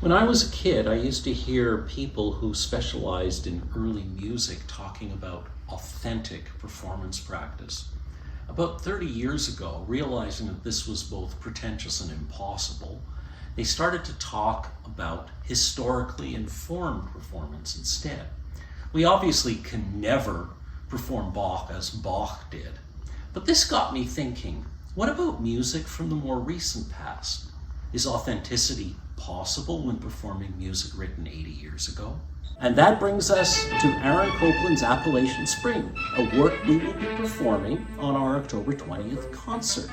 When I was a kid, I used to hear people who specialized in early music talking about authentic performance practice. About 30 years ago, realizing that this was both pretentious and impossible, they started to talk about historically informed performance instead. We obviously can never perform Bach as Bach did, but this got me thinking, what about music from the more recent past? Is authenticity possible when performing music written 80 years ago? And that brings us to Warren Cohen's Appalachian Spring, a work we will be performing on our October 20th concert.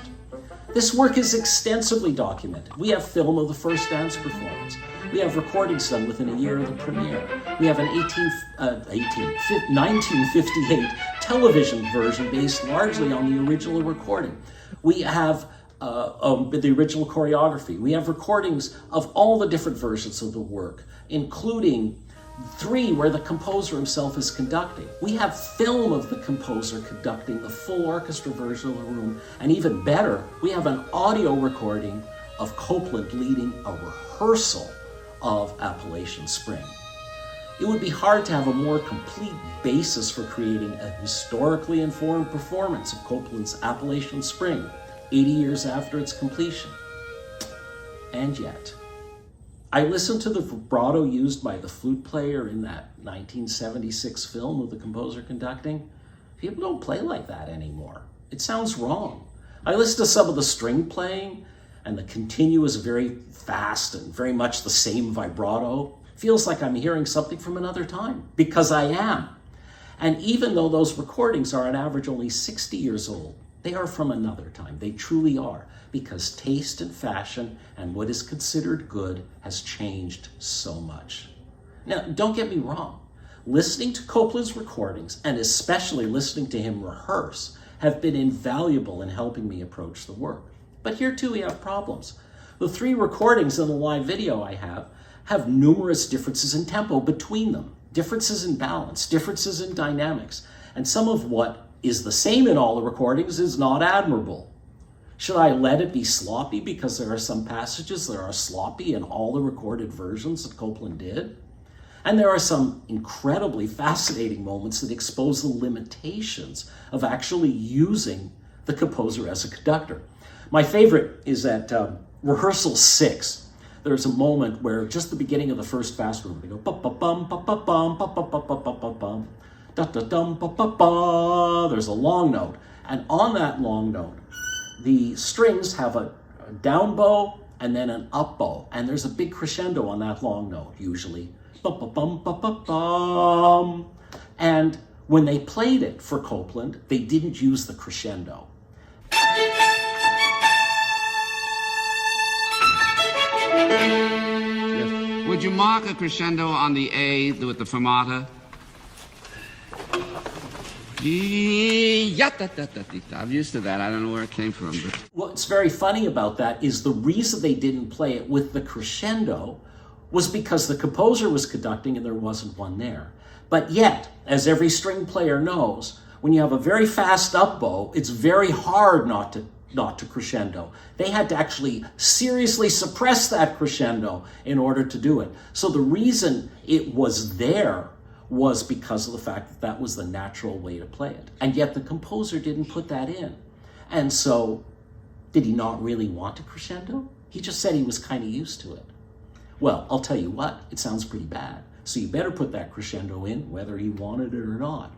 This work is extensively documented. We have film of the first dance performance. We have recordings done within a year of the premiere. We have an 1958 television version based largely on the original recording. We have the original choreography. We have recordings of all the different versions of the work, including 3 where the composer himself is conducting. We have film of the composer conducting the full orchestra version of the room, and even better, we have an audio recording of Copland leading a rehearsal of Appalachian Spring. It would be hard to have a more complete basis for creating a historically informed performance of Copland's Appalachian Spring, 80 years after its completion. And yet, I listened to the vibrato used by the flute player in that 1976 film of the composer conducting. People don't play like that anymore. It sounds wrong. I listened to some of the string playing, and the continuous, very fast and very much the same vibrato. Feels like I'm hearing something from another time, because I am. And even though those recordings are on average only 60 years old, they are from another time. They truly are, because taste and fashion and what is considered good has changed so much. Now, don't get me wrong. Listening to Copland's recordings, and especially listening to him rehearse, have been invaluable in helping me approach the work. But here too we have problems. The 3 recordings in the live video I have numerous differences in tempo between them, differences in balance, differences in dynamics, and some of what is the same in all the recordings is not admirable. Should I let it be sloppy because there are some passages that are sloppy in all the recorded versions that Copland did? And there are some incredibly fascinating moments that expose the limitations of actually using the composer as a conductor. My favorite is at rehearsal 6. There's a moment where just the beginning of the first fast movement, they go ba-ba-bum, ba-ba-bum, ba-ba-ba-ba-ba-bum, da-da-dum, ba-ba-ba. There's a long note. And on that long note, the strings have a down bow and then an up bow. And there's a big crescendo on that long note, usually. Ba-ba-bum, ba-ba-bum. And when they played it for Copland, they didn't use the crescendo. Would you mark a crescendo on the A with the fermata? I'm used to that. I don't know where it came from. But What's very funny about that is the reason they didn't play it with the crescendo was because the composer was conducting and there wasn't one there. But yet, as every string player knows, when you have a very fast up bow, it's very hard not to crescendo. They had to actually seriously suppress that crescendo in order to do it. So the reason it was there was because of the fact that that was the natural way to play it. And yet the composer didn't put that in. And so, did he not really want a crescendo? He just said he was kind of used to it. Well, I'll tell you what, it sounds pretty bad. So you better put that crescendo in, whether he wanted it or not.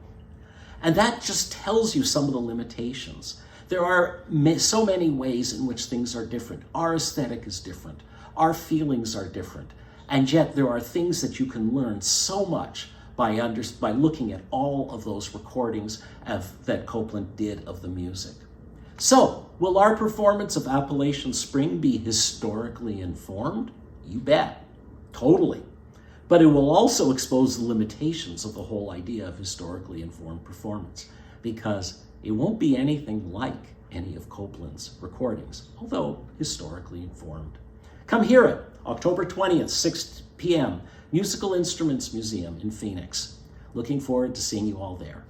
And that just tells you some of the limitations. There are so many ways in which things are different. Our aesthetic is different. Our feelings are different. And yet there are things that you can learn so much by looking at all of those recordings that Copland did of the music. So, will our performance of Appalachian Spring be historically informed? You bet. Totally. But it will also expose the limitations of the whole idea of historically informed performance, because it won't be anything like any of Copland's recordings, although historically informed. Come hear it, October 20th, 6 p.m., Musical Instruments Museum in Phoenix. Looking forward to seeing you all there.